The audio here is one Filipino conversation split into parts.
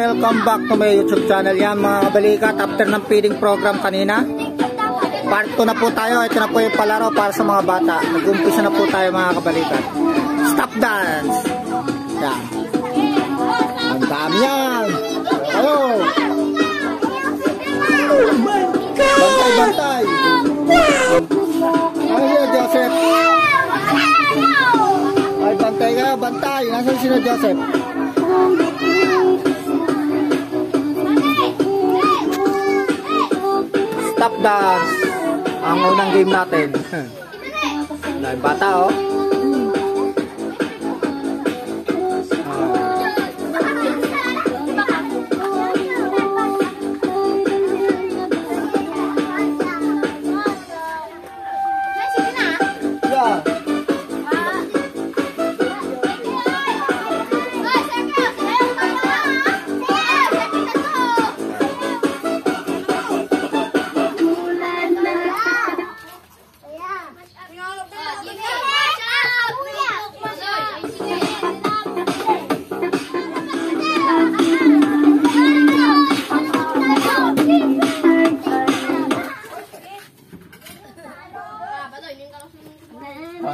welcome back to my YouTube channel. Yan mga kabalikat, after ng feeding program kanina, part 2 na po tayo. Ito na po yung palaro para sa mga bata. Nag-umpisa na po tayo mga kabalikat. Stop dance. Yan. Ang dami yan. Hello. Bantay, bantay. Ano yun, Joseph? Ay, bantay ka, bantay. Nasaan sila, Joseph? Stop dance. Ang unang game natin. Dahil bata, oh.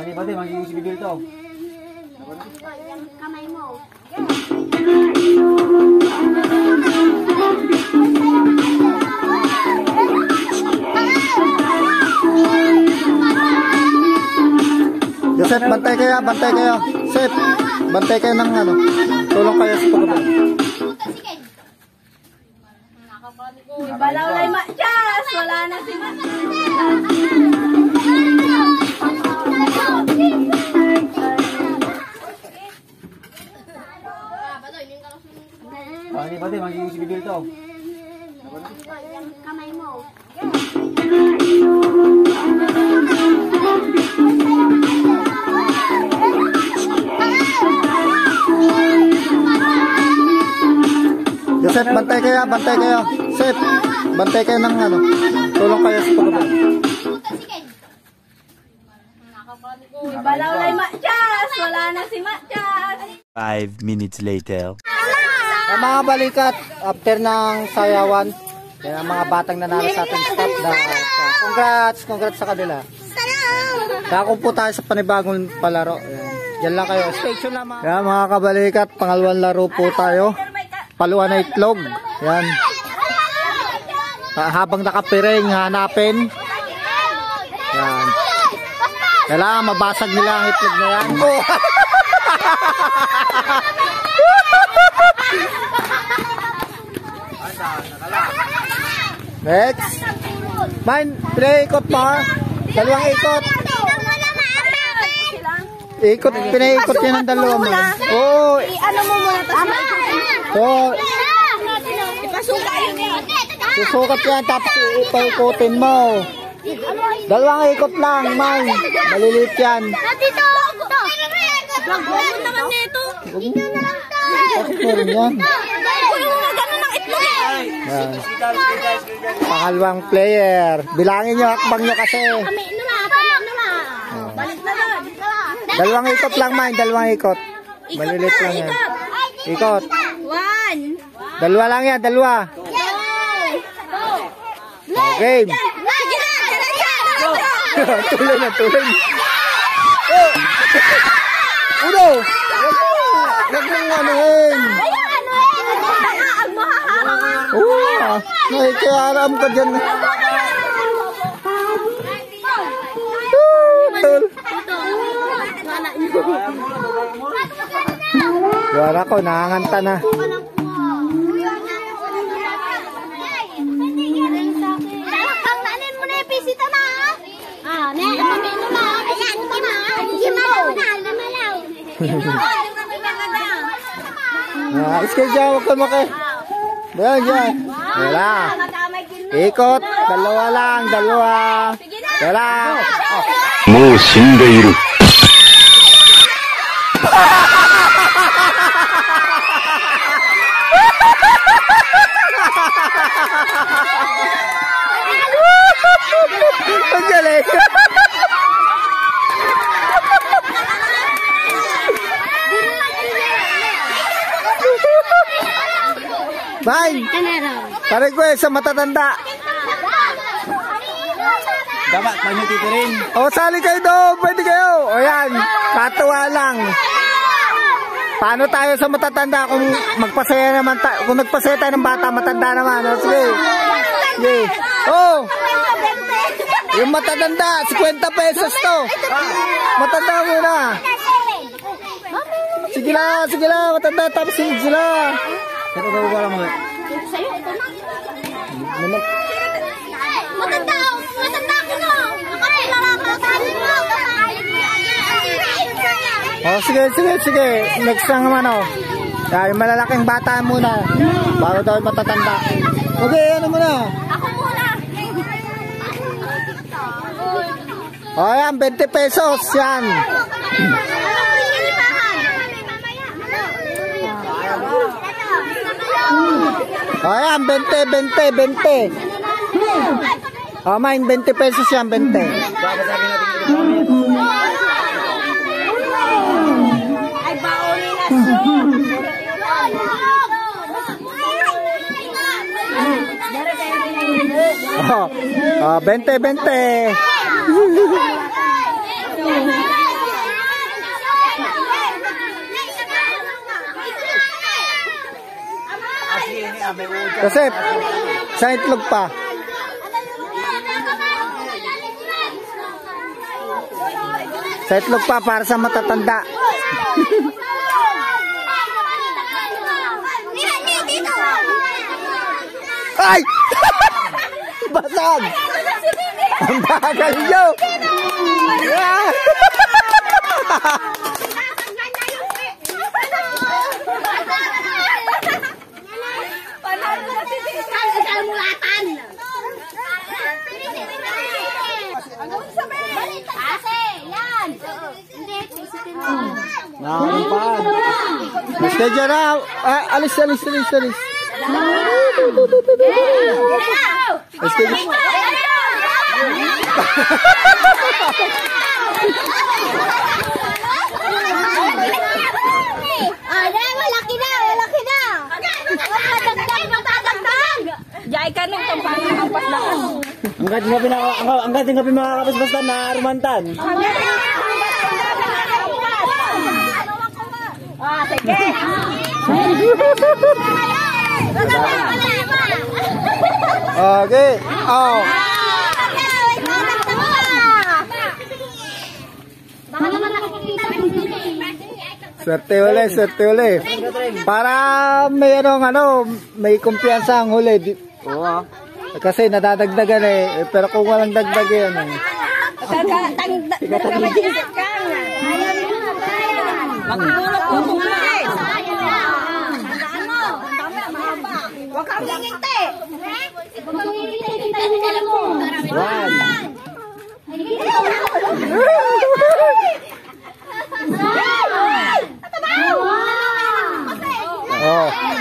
Ini pati magiging sigil ito. Kamay mo. Joseph, bantay kayo, bantay kayo. Seth, bantay kayo ng ano. Tulong kayo sa pagkakas. Balaw lay Matjas, wala na si Matjas. Ini pati magiging sigil ito. Kamay mo. Joseph, bantay kayo, bantay kayo. Seth, bantay kayo ng ano. Tulong kayo sa pagkakas. Balaw lay Matjas, wala na si Matjas. 5 minutes later. Ang mga balikat, after ng sayawan, yan ang mga batang nanalo sa ating stop dance. Congrats sa kanila. Dako po tayo sa panibagong palaro. Yan lang kayo. Stay tuned lang yan mga kabalikat, pangalawang laro po tayo. Paluan na itlog. Yan. Habang nakapiring, hanapin. Yan. Kailangan mabasag nila ang itlog na yan. Oh! Next. Mine, pinaikot mo. Dalawang ikot. Ikot, pinaikot yan ng dalawa mo. Oh. Ano mo muna tama. Oh. Ipasuka yun eh. Susukat yan tapos ipaikutin mo. Dalawang ikot lang, mine. Maliliit yan. Dito. Huwag mo naman nito. Bakit mo rin yan? Gano'n ng itlog eh. Yan. Pangalawang player. Bilangin nyo, hakbang nyo kasi. Kami nula. Balik na lang. Dalawang ikot lang, mine. Dalawang ikot. Maliliit lang yan. Ikot. 1. Dalawa lang yan, dalawa. Game. Tuloy na, tuloy. Oh! Uno! Huwag mong anuhin. Oo, nakikiaram ka dyan. Tul. Wala ko, nakanganta na. Iskay dyan, huwag ka maki. Dyan. Wala. Ikot. Dalawa lang, dalawa. Wala. Mo shindeiru. Ang galing. Fine. Pa-request sa matatanda. Dapat pag-tito rin. O, sali kayo doon. Pwede kayo. O yan, katuwa lang. Paano tayo sa matatanda kung magpasaya naman tayo? Kung nagpasaya tayo ng bata, matanda naman. O, sige. Sige. Oh, yung matatanda, 50 pesos to. Matanda muna. Sige lang, matanda. Tapos sila. Pero daw ko lang mga. Matanda ko na. Oh, sige. Next lang naman, oh. Yung malalaking bata muna. Bago daw matatanda. Okay, ano muna? Ako muna. Oh, yan, 20 pesos. Yan. Oh, yan, 20. Oh, mine, 20 pesos yan, 20. Babasagin natin dito. Ay, bauli na siya. Oh, 20. Kasi, sa itlog pa. Sa itlog pa para sa matatanda. Ay! Basag! Ang bagal nyo! Yeah! Nakakampan. Mas ka dyan na. Alis. Mas ka dyan. Malaki na. Matadagdag. Jai ka nung tampang ang pasdakan. Ang gating nga makakapasbasta na rumantan. Sige. Okay. Oh. Swerte uli. Para may may kumpiyansa ang huli. Oo. Kasi nadadagdagan eh. Pero kung walang dagdag yan eh. Huwag kang ngingiti.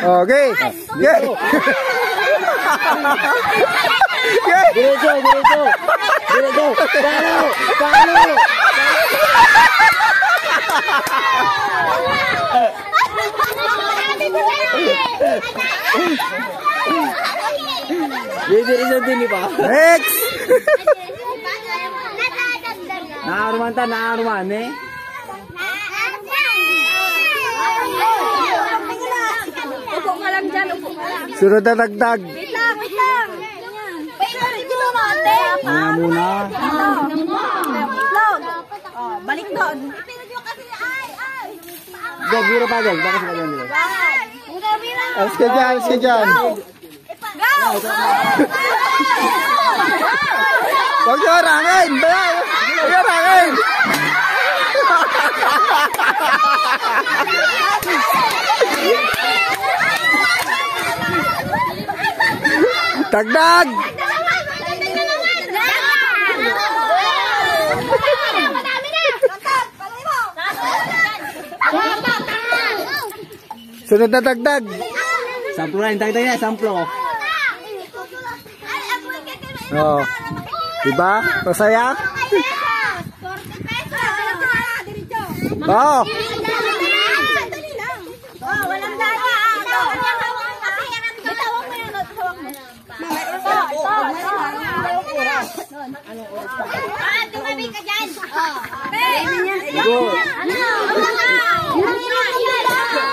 Oh, okay. Yeah. Diretso. Palo. Diretso din ba? Next. Nakaruman eh. Upo ka lang dyan. Sunod na dagdag. Wait lang. Dito mo, ate. Kaya muna. Itlog. Balik doon. Biro pa dyan. Bakit sila dyan nila? Alis ka dyan. Go! Huwag nyo harangin. Huwag nyo harangin. Dagdag. Sunod na dagdag. Samplo na. Hintay na. Samplo. Oh. Diba? Masaya? Oh. Walang daya. Tumabi ka dyan.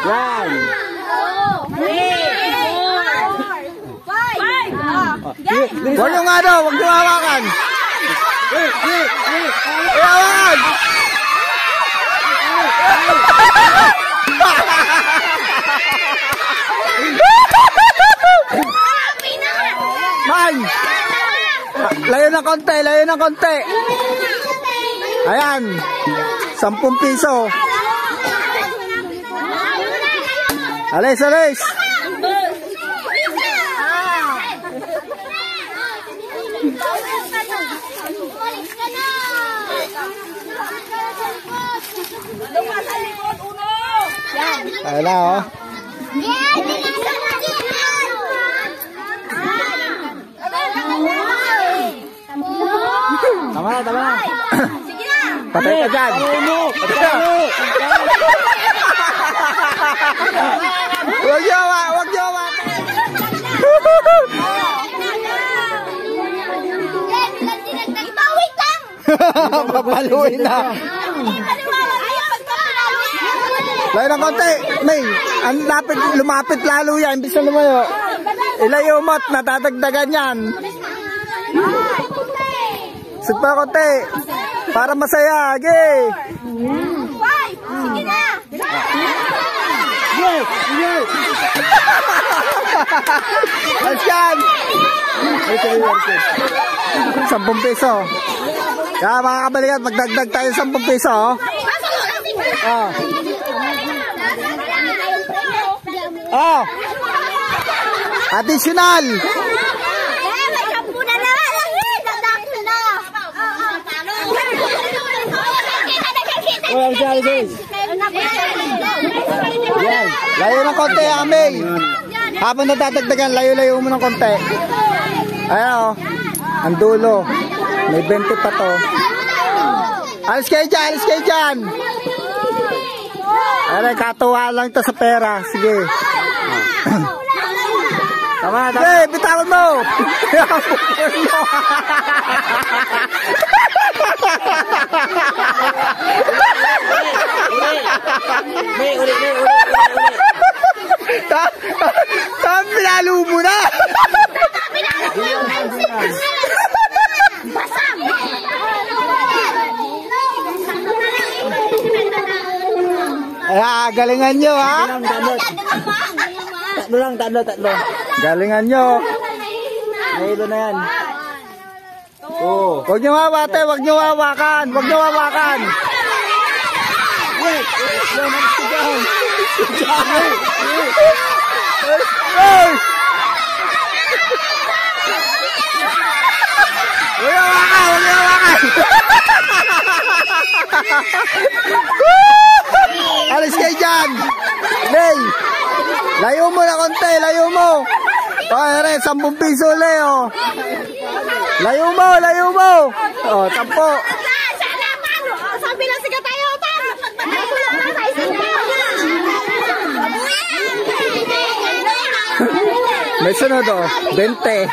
Yan. Huwag yung ano, huwag yung hawakan. Hawakan! Man! Layo ng konti, layo ng konti. Ayan. 10 piso. Alis, alis. Ayan na, oh. Tama na, tama na. Patay ka dyan. Patay ka. Huwag yawa, huwag yawa. Papaluin na. Layo ng konti. May, ang lapit, lumapit lalo yan. Imbis na lumayo. Ilayo mo't natadagdagan yan. Sigpa konti. Para masaya. Okay. Sige na. Let's yan. 10 piso. Kaya mga kabalikat, magdagdag tayo 10 piso. Oh. Oh. Additional. Yan. Layo ng konti, Amay. Habang natadagdagan, layo-layo mo ng konti. Ayan o. Ang dulo. May 20 pa to. Alis kayo dyan, alis kayo dyan. Ayan, katuwa lang ito sa pera. Sige. Tama, tama. Sige, bitawan mo. Ulit. Pinalo mo na. Ay, galingan nyo, ha? Tatlo. Galingan nyo. Mayroon na yan. Huwag nyo hawate, huwag nyo hawakan. Huwag nyo hawakan. Hey! Huwag nyo hawakan, huwag nyo hawakan. Alis kayo dyan. Lay. Layo mo na konti, layo mo. Pare, 10 piso le, oh. Layo mo. Oh, 10. Sabi lang siya tayo pa. May sunod, oh. 20.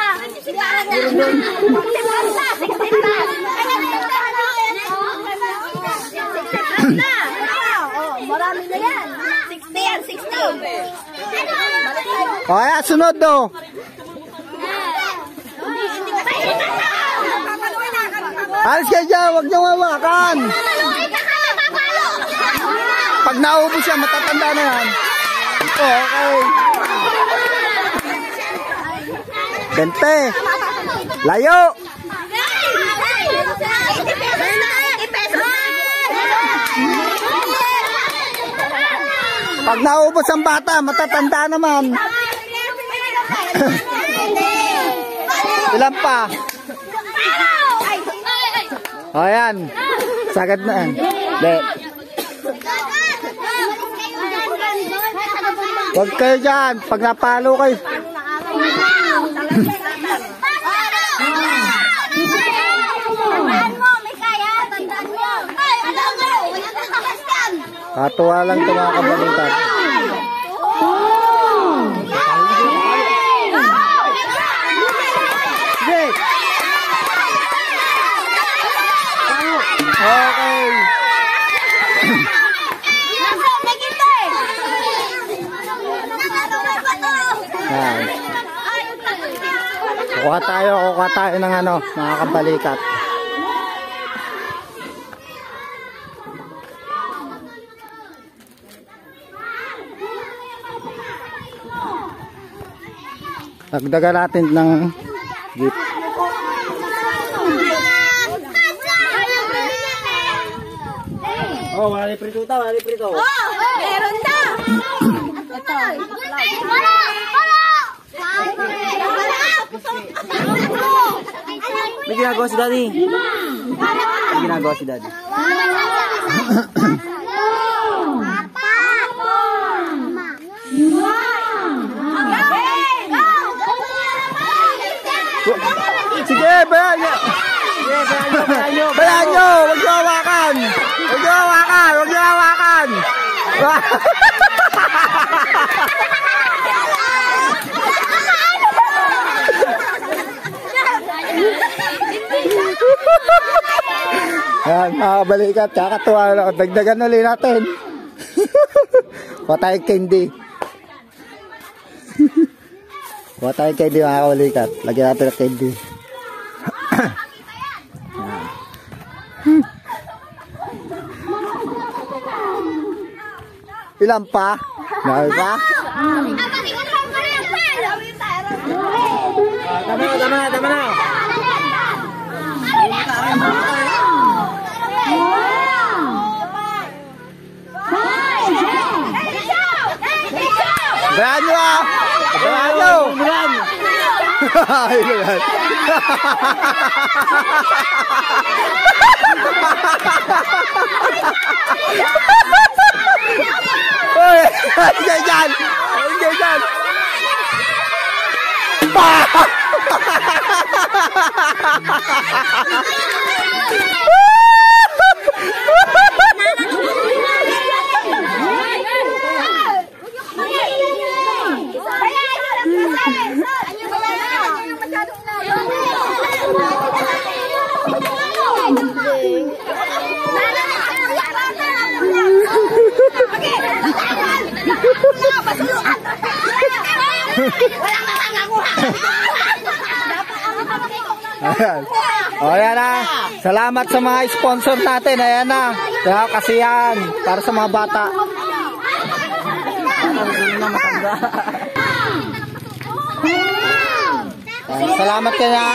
Marami na yan. 60 yan, 60. O, ayan, sunod, oh. Alis kayo dyan, huwag niyong hawakan. Pag naubos yan, matatanda na yan. Okay. 20. Layo. Pag naubos ang bata, matatanda naman. Ilan pa? O, ayan. Sagad na yan. Huwag kayo dyan. Pag napalo kayo. Katuwa lang ito mga kabalikat. Sige. Yan. Kuha tayo ng ano, mga kabalikat. Dagdagan natin ng gift. Oh, wala ni prito ta, wala ni prito. Meron na! May ginagawa si Daddy. May ginagawa si Daddy. Sige, bayan nyo! Bayan nyo! Huwag nyo hawakan! Huwag nyo hawakan! Huwag nyo hawakan! Ayan, mga balikat, kakatuwa lang. Dagdagan ulit natin. Kuha tayong candy. Kuha tayong candy, mga balikat. Lagyan natin ng candy. Ilan pa? Meron pa? Tama na. Bayan nyo ah! Bayan nyo! Ayan. Uy! Hingay dyan! Hingay dyan! Ayan. O, ayan na. Salamat sa mga sponsor natin. Ayan na. Kaya kasi yan. Para sa mga bata. Salamat kaya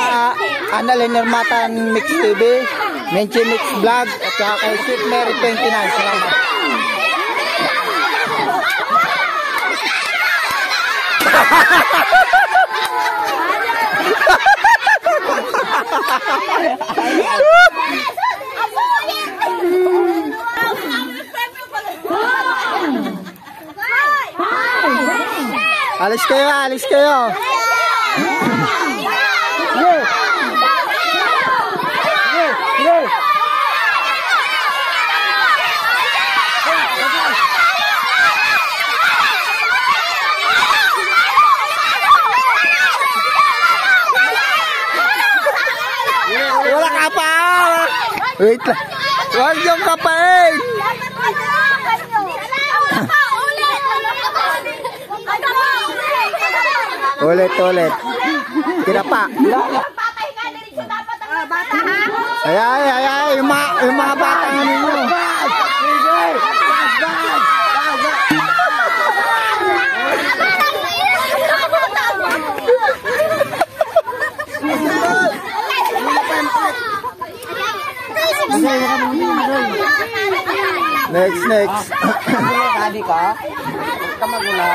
Annalyn Hermatan Mix TV, Menchi Mix Vlog, at saka kay Sweet Mary 29. Salamat. Alis kayo, alis kayo. Wala ka pa. Wait lang. Huwag yung kapain. Ulit. Tinapa. Ay, yung mga bata ninyo. Next. Daddy ka? Huwag ka magula.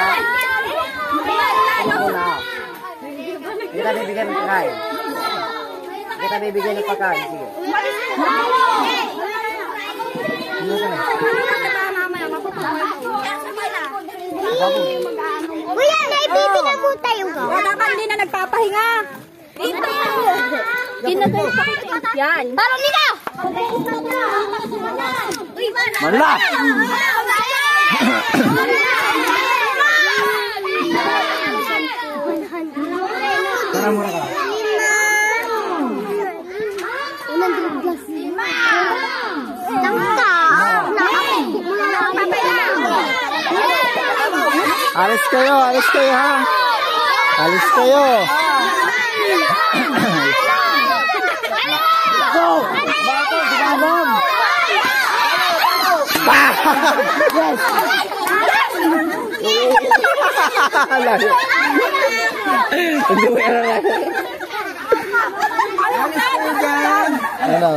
Kita bibigyan ng pagkain. Kita bibigyan ng pagkain. Sige. Kuya, naibibigyan mo tayo ka. Wala ka, hindi na nagpapahinga. Dito. Ginagawa pa kita. Yan. Parang nila. Manla! Tara muna ka. Alis kayo ha. Alis kayo. Go! Bato, siganom! Yes! Layo. Hindi mo yan. Ano?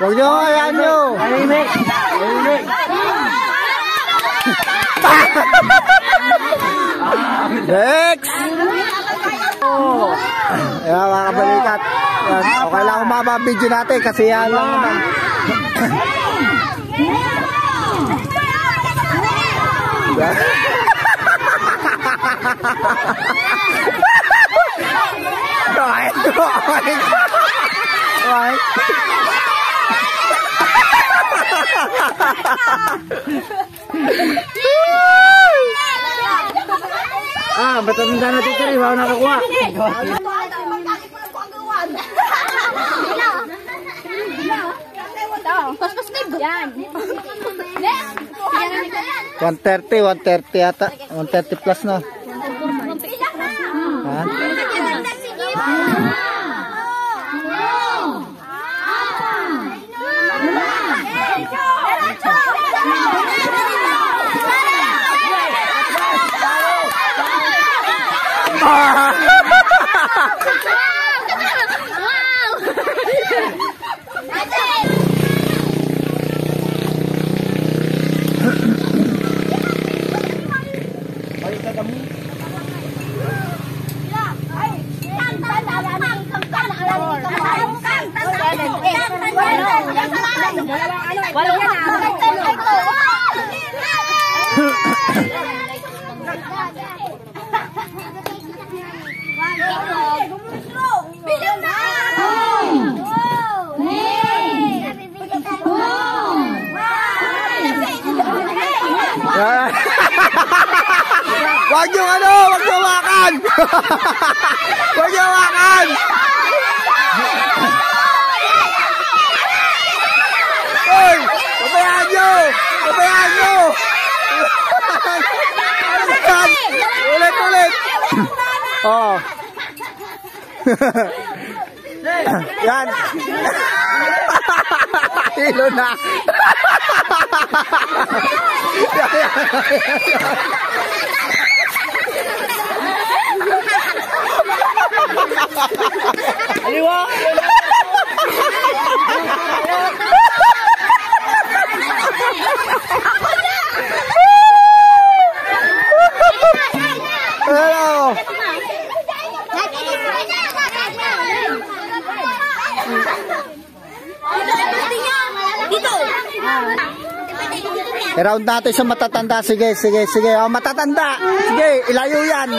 Huwag nyo, ayan nyo. Tahimik! Tahimik! Next! Ayan mga kabalikat. Ayan, okay lang umaba ang video natin kasi yan lang naman. Ba't ang natin kari? Bawa nakakuha. Yan. 130 ata. 130 plus na. Ha? Wag nyo ano, wag nyo wakan. Wag nyo wakan. Hoy, pabayaan nyo. Pabayaan nyo. Ulit, ulit. Oh. Yan. Hilo na. Aliwa! Hello. Dito. I-round natin sa matatanda. Sige, sige, sige. Oh, matatanda. Sige, ilayo yan.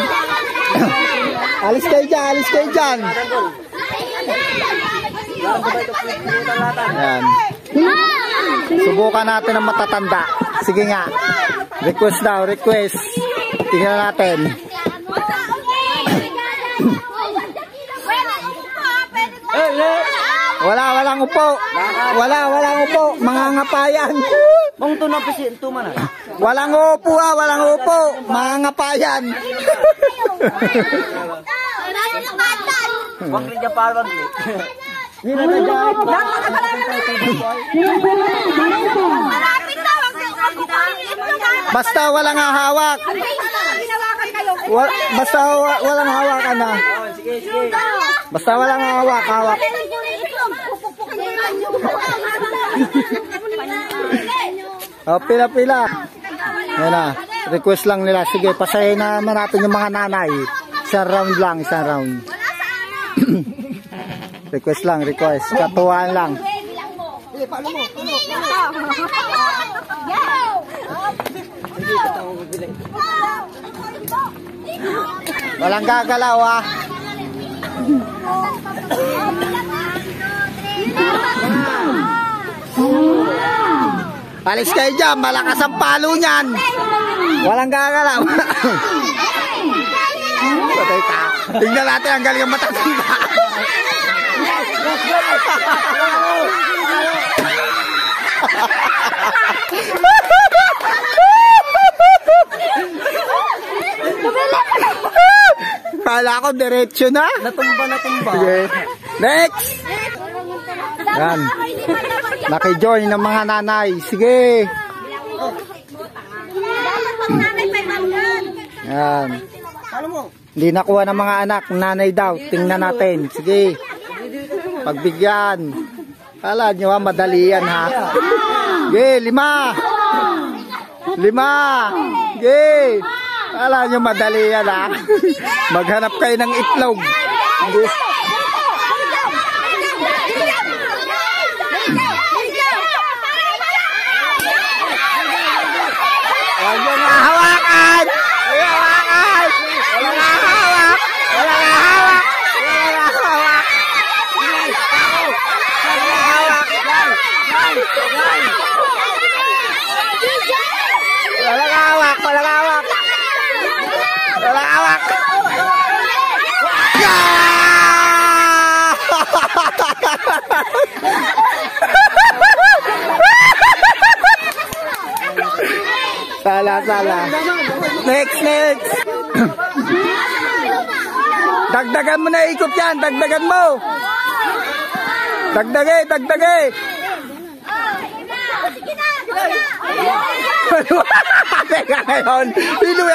Alis kayo dyan, alis kayo dyan. Ayan. Subukan natin ang matatanda. Sige nga. Request daw, request. Tingnan natin. Walang upo. Walang upo. Mga ngapayan. Bang ito na pisi, ito man ah. Walang upo ah, walang upo. Mga ngapayan. Wag rin dyan parang Hindi na dyan. Basta walang hawak. Basta walang hawakan na. Sige, sige. Basta walang hawak. Oh, pila-pila. Yan na. Request lang nila. Sige, pasahin naman natin yung mga nanay. Isang round lang, isang round. Request lang, request. Katuwaan lang. Walang gagalaw ah. Alis kayo dyan, malakas ang palo niyan. Walang gagalaw. Patay ka. Tingnan natin ang galing ang matatanda. Kala ko diretso na. Natumba. Sige. Next! Yan. Naki-join ng mga nanay. Sige. Yan. Hindi nakuha ng mga anak. Nanay daw. Tingnan natin. Sige. Pagbigyan. Kala nyo ha, madali yan ha. Sige, 5. 5. Sige. Kala nyo madali yan ha. Maghanap kayo ng itlog. Hindi. Huwag nyo nga hawakan! Huwag hawakan! Wala nga hawak! Wala nga hawak! Wala nga hawak! Wala nga hawak! Wala nga hawak! Wala nga hawak! Sala. Next. Dagdagan mo na ikot yan. Dagdagan mo. Dagdagay. Teka ngayon. Hilo.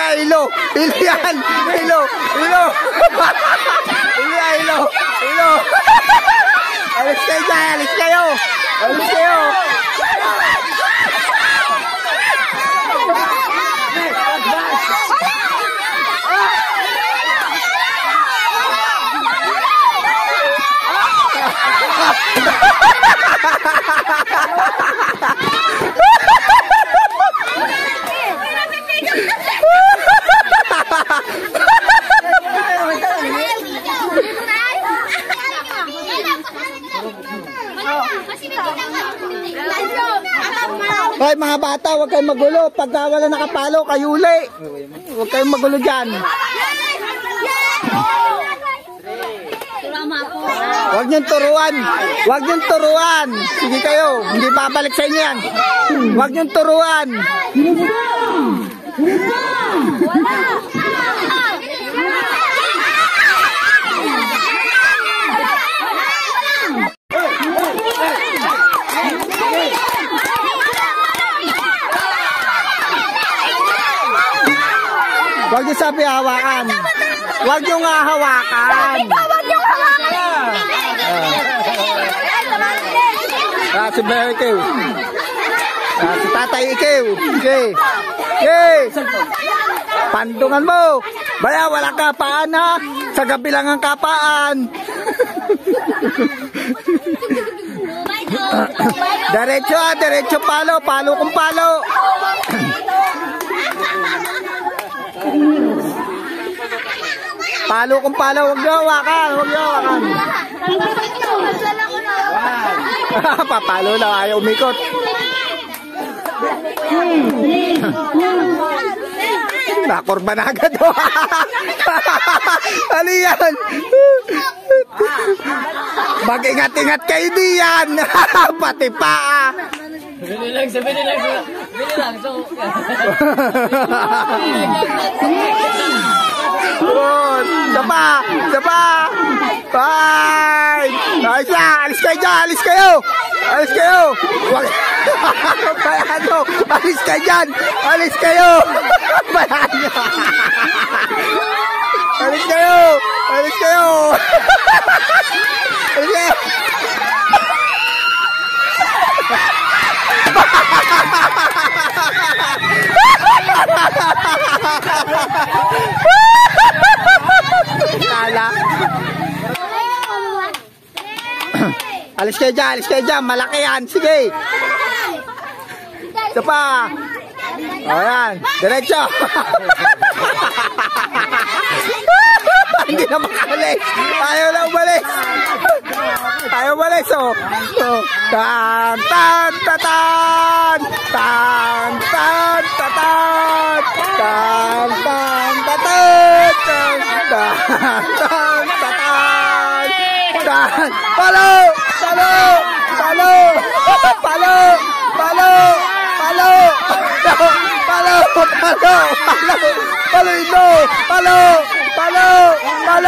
Alis kayo. Hoy mga bata, huwag kayong magulo. Pagka wala nakapalo, kayo uli. Huwag kayong magulo dyan. Huwag niyong turuan. Sige kayo, hindi babalik sa inyo yan. Huwag niyong turuan. Huwag niyo sabi hawakan. Huwag niyo nga hawakan. Si Mary ikaw. Si tatay ikaw. Okay. Pandungan mo. Baya wala kapaan ha. Sa gabi lang ang kapaan. Diretso palo kung palo. Palo kung palo, huwag niyo hawakan. Papalo lang, ayaw umikot. Nakorba na agad. Ano yan? Mag-ingat-ingat kayo diyan. Pati pa. Bili lang. So, Sapa. Bye. Alis kayo. Wag. Bayano. Alis kayo dyan. Alis kayo. Kala. Alis kayo dyan. Malaki yan. Sige. Ito pa. O yan. Diretso. Hindi na makalis. Ayaw na umalis. Oh. Tan. Palo. Palo.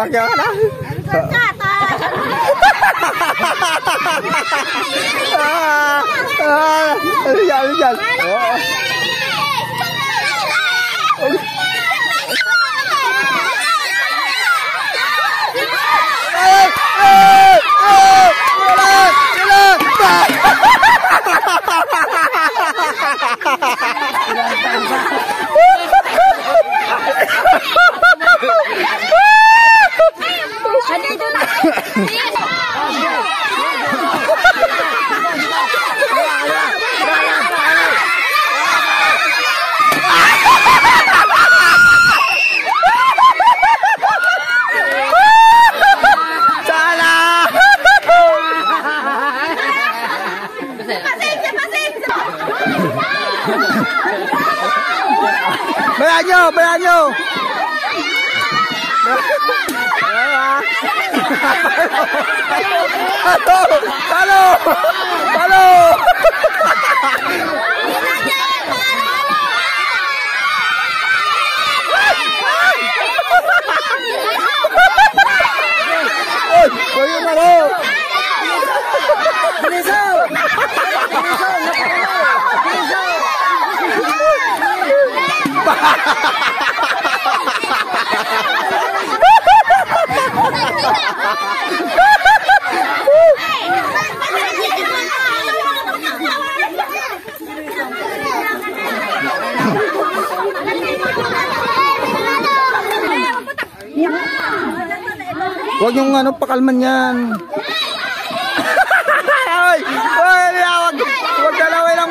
Kaya na. Ano yan? Bayan nyo! Halo! Oy, kayo na ro! Bilisaw! Huwag yung pakalman yan. Huwag galawin ang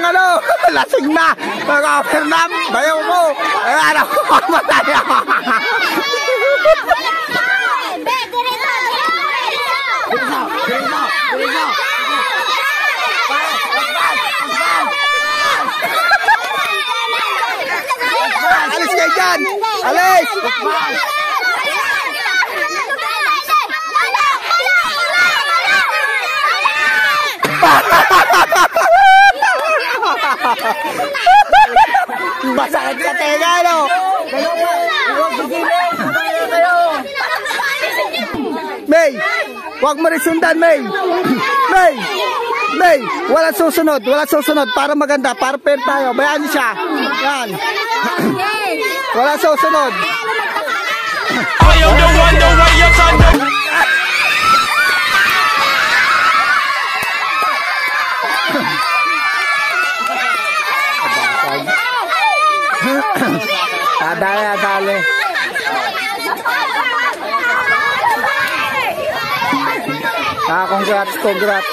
lasing na. Mag-offer na. Bayaw mo. Ano ko mamatay. Alis kayo dyan. Alis. Masakit sa tenga, no? May, huwag mo rin sundan, May. May, walang susunod para maganda, para fair tayo. Bayaan niyo siya. Yan. Walang susunod. I am the one, the way you're thunder. Adale. Congrats.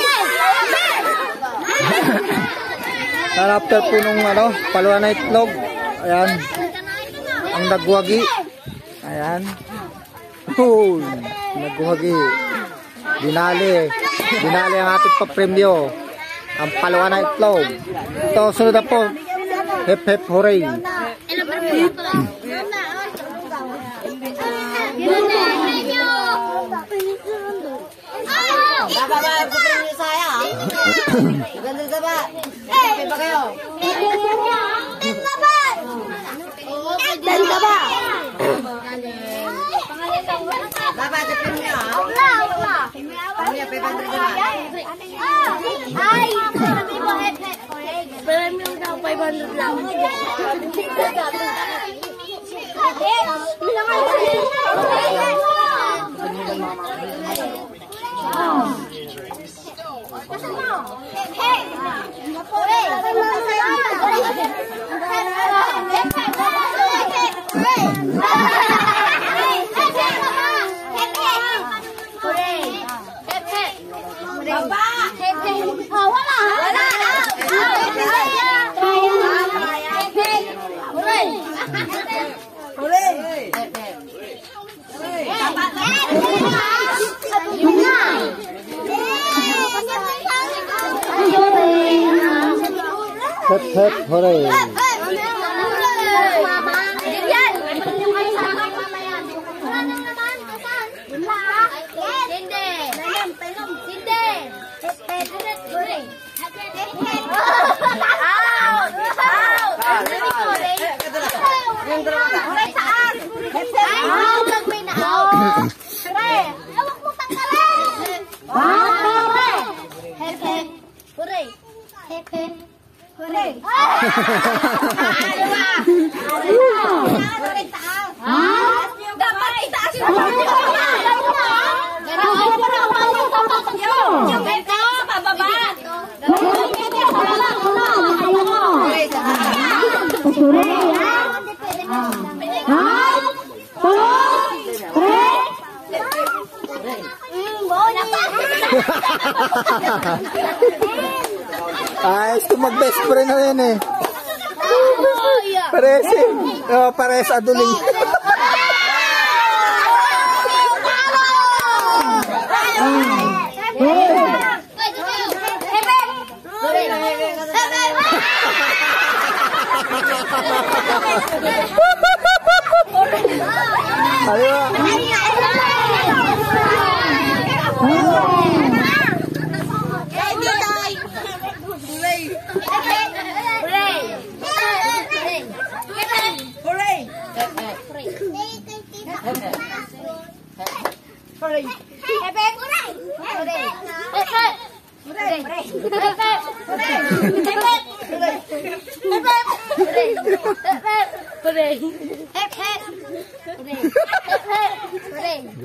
After po nung paluan na itlog. Ayan. Ang nagwagi. Ayan. Nagwagi. Binali ang ating papremyo. Ang paluan na itlog. Ito, sunod na po. Hep hep hooray. Hep hep hooray. Hooray! Hooray! Dapat itaas yung sa pababa. Ay, ito mag-best friend na rin eh. Pares eh. Pares aduling. Ayo.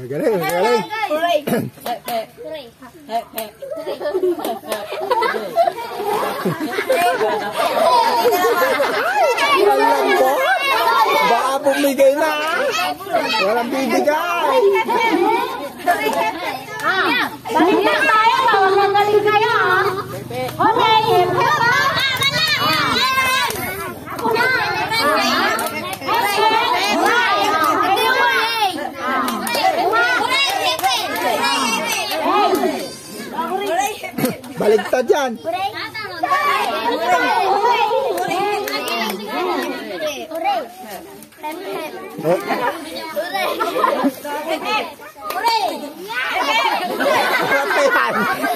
Galing, galing. Walang po. Baka bumigay na. Walang bibigay. Balik na tayo. Tawag galing kayo. Okay. Baligtad yan.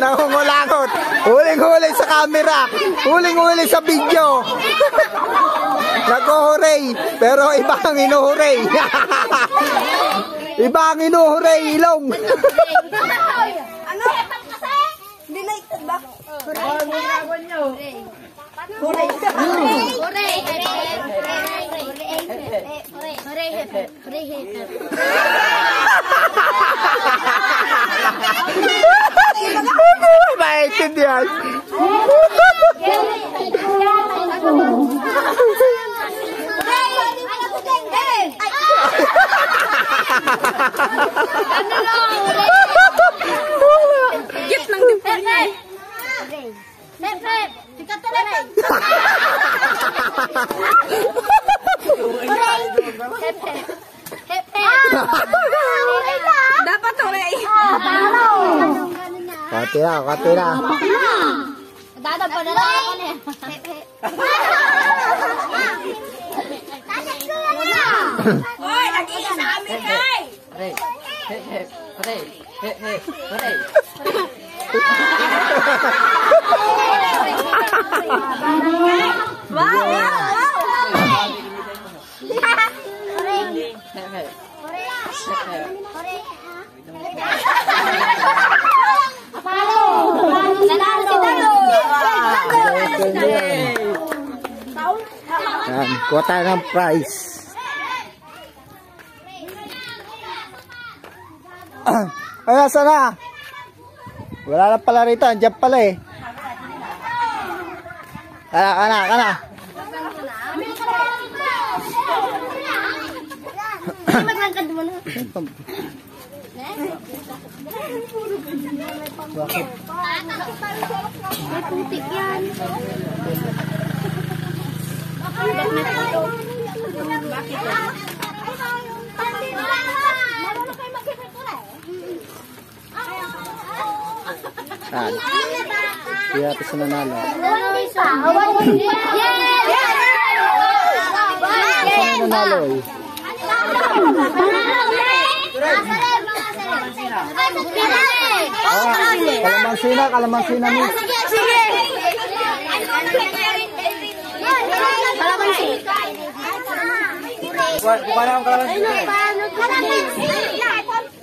Nangungulangot. Huling-huli sa camera. Huling-huli sa video. Nag-hooray. Pero iba ang inuhuray. Iba ang inuhuray, ilong. Ano? Delighted ba? Hooray! Maintindihan. Git lang din po niya. Sikat talaga. Dapat hooray. Kati na. Dadab pa na lang ako niya. Hoy, nag-iisa sa amin kay. Wow! Yan, kuha tayo ng prize. Ay, nasa na? Wala na pala rito, andyan pala eh. Kana. Maglangkad mo na. Bakit? May putik yan. Yan. Kaya ito sa nanalo. Ito na nanalo eh. Kalamansi na mo. Sige.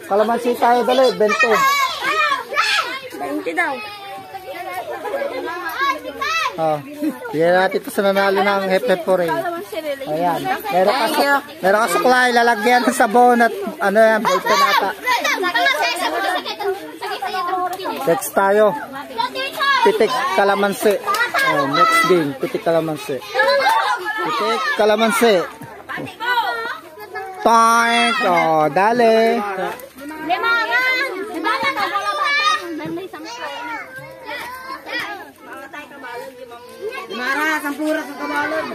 Kalamansi tayo dali, 20. daw. Oh, bigyan natin ito sa nanalo ng Hep Foray. Ayan. Meron ka suklay, lalagyan ng sabon at ano yan, ballpen ata. Next tayo. Pitik kalamansi. Oh, next game, pitik kalamansi. Pitik kalamansi. Toink! Oh, dali. Mara, sampura sa kabalon.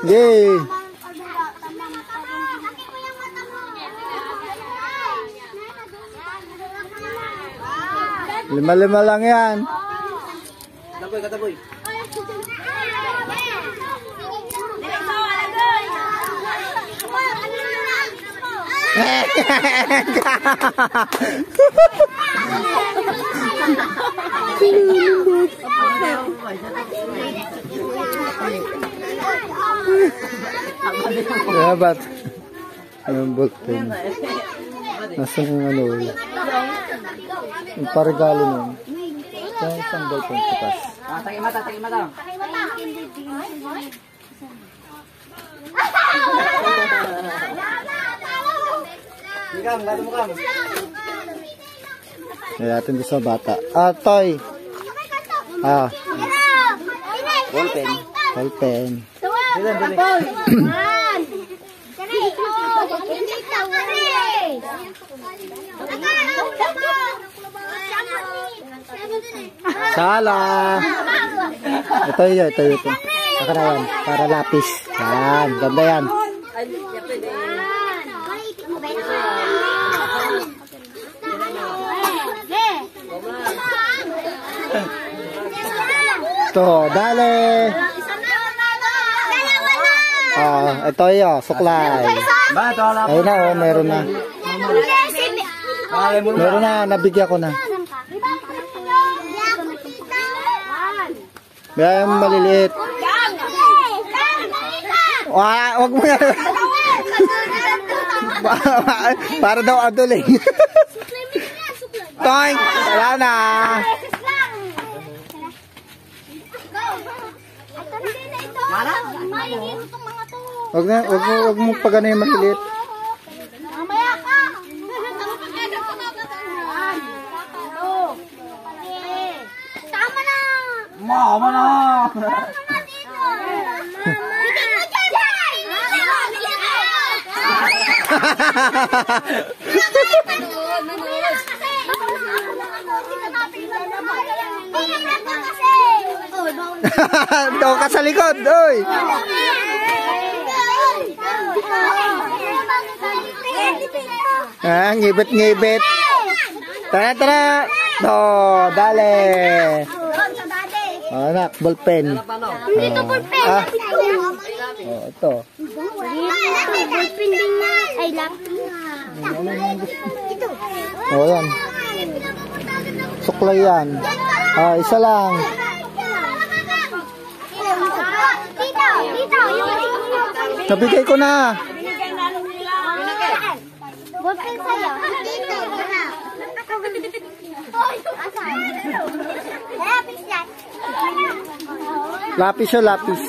Yay! Lima-lima lang yan. Kataboy, kataboy. Dapat. Anong ballpen? Nasaan yung ano? Yung parigalo nun. Kaya isang ballpen kitas. Tagi mata, tagi mata. Mukam, gado mukam. Kaya natin doon sa bata. Ah, toy. Ah, Ballpen. ballpen. Dilan, dilan. Sala. Ito yun, ito yun. Saka na yan, para lapis. Yan, ganda yan. Ito, dali. Ito yun, suklay. Ba, ito wala. Ayun na, oh, meron na. Meron na, nabigyan ko na. Yan, maliliit. Wag mo yan. Para daw aduling. Toink! Wala na. Wag mo pag ano yung maliliit. Mama na. Daw ka sa likod, oy. Ah, ngibit-ngibit. Tara, tara. Oh, dali. Oh, anak, ballpen. Dito ballpen. Oh, ito. Ballpen din na. Ay, laptop na. Oh, yan. Suklay yan. Ah, isa lang. Dito, dito. Nabigay ko na. Ballpen sa'yo. Dito. Lapis yan. Lapis siya, lapis.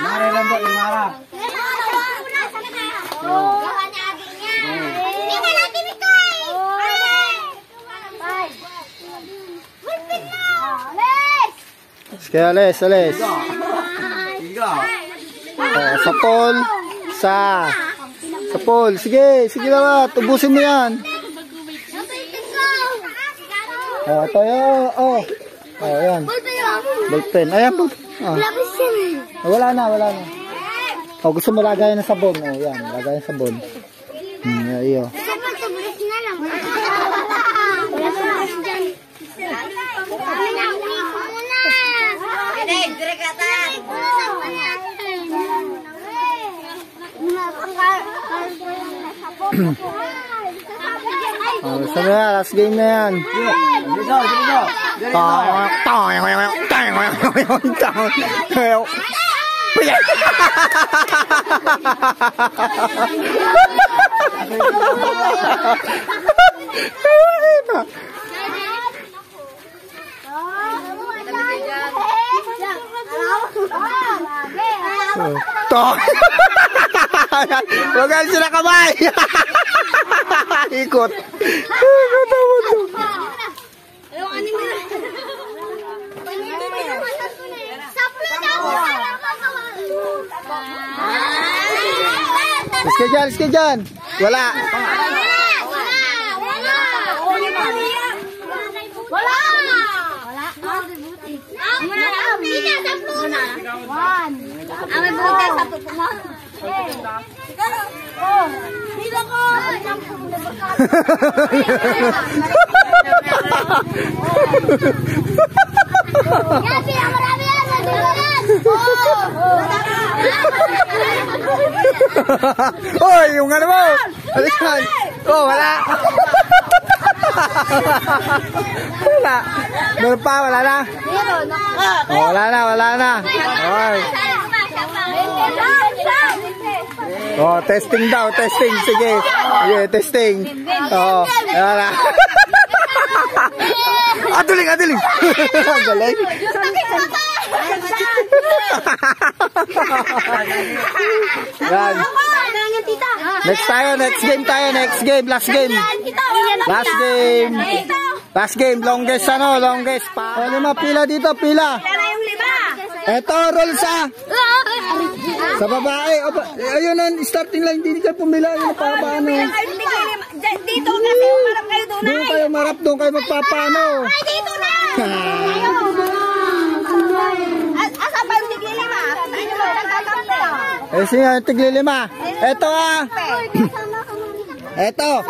Mare lang po, Mara. Sige, alis, alis. Tiga. Sa pool. Sa pool. Sige, sige na. Tubusin mo yan. Oh, ito yun. Oh. Oh, yan. Ballpen. Ayan po. Oh. Wala na, wala na. Oh, gusto mo lagayan ng sabon. Oh, yan. Lagayan ng sabon. Iyo. Oh, sabi na, last game na yan. Huwag ka sila kamay. Ikot. Ikot ako to. Iska dyan. Wala. Hoy, yung ano mo? Alikan. Oh, wala. Wala. Meron pa, wala na. Oh, wala na. Hoy. Oh, testing daw, testing. Sige. Sige, testing. Oh, wala. Aduling. Galing. Yan. Next game, last game, longest pa. O, lima, pila dito, pila. Eto, roll sa babae. Ayun ang starting line, hindi ka pumila. Yung papaano. Dito kasi umarap kayo doon. Doon kayo marap, doon kayo magpapano. Ay, dito na! Asa ba yung tiglilima? Ano ba nagkakampi? Eh, siya, tiglilima. Eto Eto,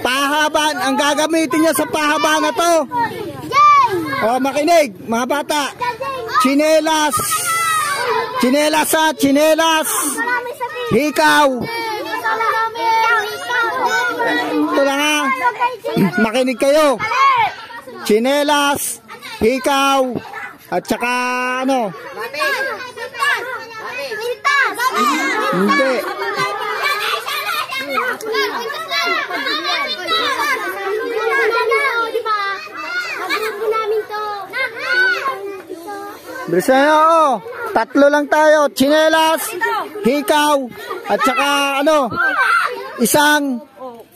pahaban. Ang gagamitin niya sa pahaba na to. O, makinig, mga bata. Chinelas. Hikaw. Ito lang ha. Makinig kayo. Chinelas, hikaw, at saka ano? Hindi. Bilisan nyo, oh. Tatlo lang tayo. Chinelas, hikaw, at saka ano?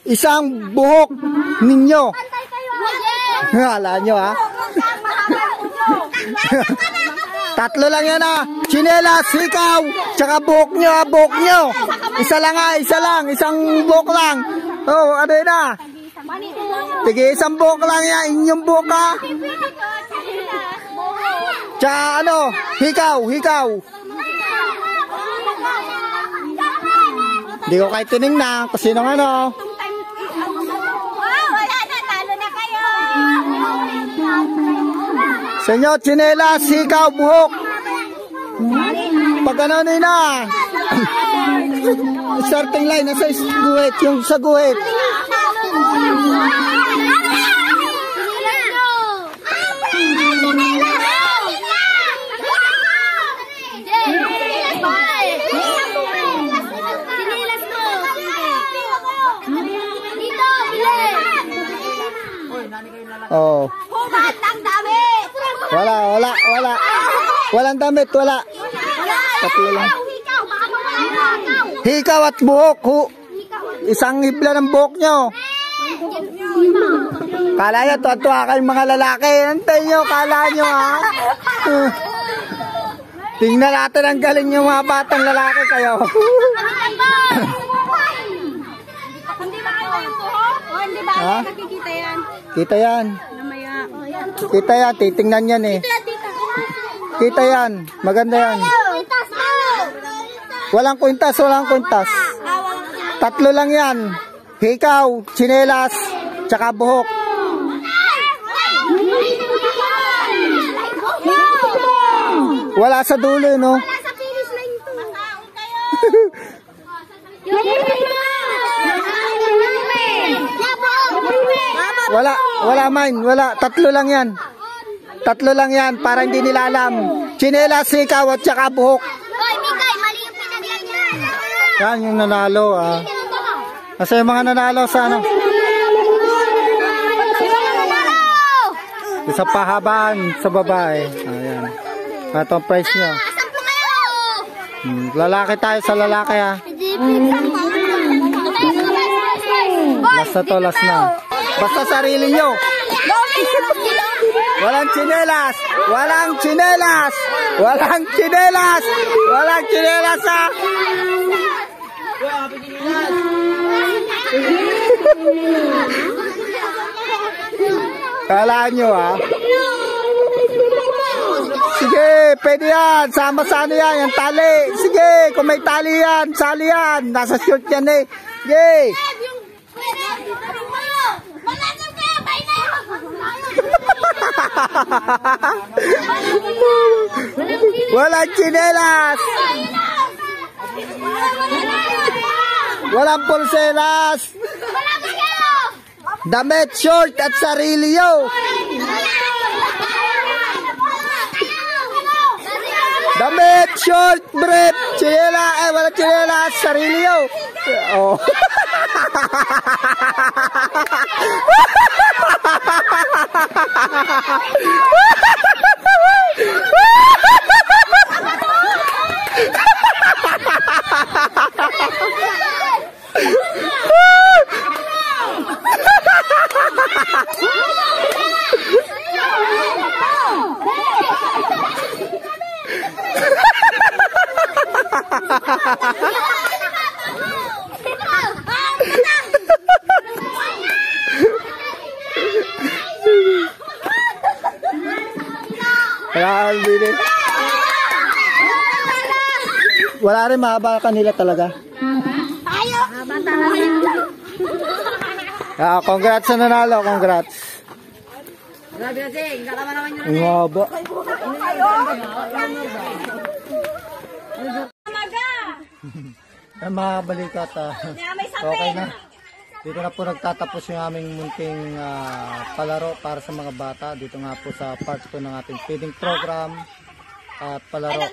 Isang buhok ninyo. Hala nyo ha. Tatlo lang yan ha. Chinelas, hikaw, tsaka buhok nyo ha, buhok nyo. Isa lang, isang buhok lang. Oh, ano yun ha? Sige, isang buhok lang yan, inyong buhok ha. Tsaka ano, hikaw. Hindi ko kahit tinignan kung sino ano. Senyo, chinelas, hikaw, buhok. Pag ano na. Starting line, nasa guhit, yung sa guhit. Oh. Wala. Walang damit, wala. Tatlo lang. Hikaw at buhok. Isang hibla ng buhok nyo. Kala nyo, tuwa kayong mga lalaki. Antay nyo, kala nyo ha. Tingnan natin ang galing yung mga batang lalaki kayo. Hindi ba kayo yung buhok? O hindi ba Ha? nakikita yan? Kita yan. Namaya. Kita yan, titingnan yan eh. Kita yan, maganda yan. Walang kwintas. Tatlo lang yan. Hikaw, chinelas, tsaka buhok. Wala sa dulo, no? Sa finish line to. Yung Wala mine, wala. Tatlo lang yan. Tatlo lang yan, para hindi nila alam. Chinelas, sikaw, at saka buhok. Hoy, Mikay, mali yung pinagyan niya. Yan yung nanalo. Kasi yung mga nanalo sa ano? Sa pahabaan sa babae. Ayan. Ito ang price nyo. Asan po kayo? Lalaki tayo sa lalaki ha. Last na to, last na. Basta sarili nyo. Walang chinelas. Walang chinelas. Walang chinelas. Walang chinelas ha. Kalaan nyo ha. Sige, pwede yan. Sama sa ano yan, yung tali. Sige, kung may tali yan, sali yan. Nasa short yan eh. Sige. Walang chinelas. Walang pulseras. Damit, short at sarilyo. Damit, short, brief, chinela, wala chinela, sarilyo. Oh. Wala rin, mahaba kanila talaga. Congrats sa nanalo, congrats. Grabe na sing, kakama naman yun. Ang haba. Mga balikat, okay na. Dito na po nagtatapos yung aming munting palaro para sa mga bata. Dito nga po sa part 2 ng ating feeding program at palaro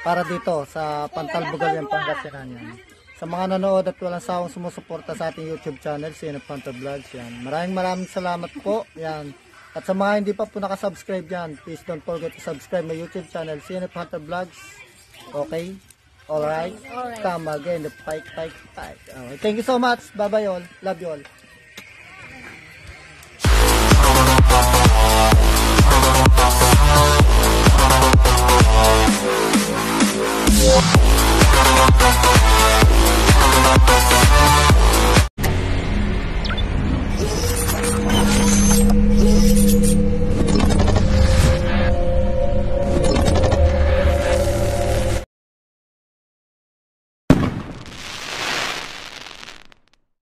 para dito sa Pantalbugal yan, Pangasinan yan. Sa mga nanood at walang sawang sumusuporta sa ating YouTube channel, CNF Hunter Vlogs yan. Maraming salamat po yan. At sa mga hindi pa po nakasubscribe yan, please don't forget to subscribe my YouTube channel, CNF Hunter Vlogs. Okay? Alright? Come again, the fight. Okay. Thank you so much. Bye-bye all. Love you all.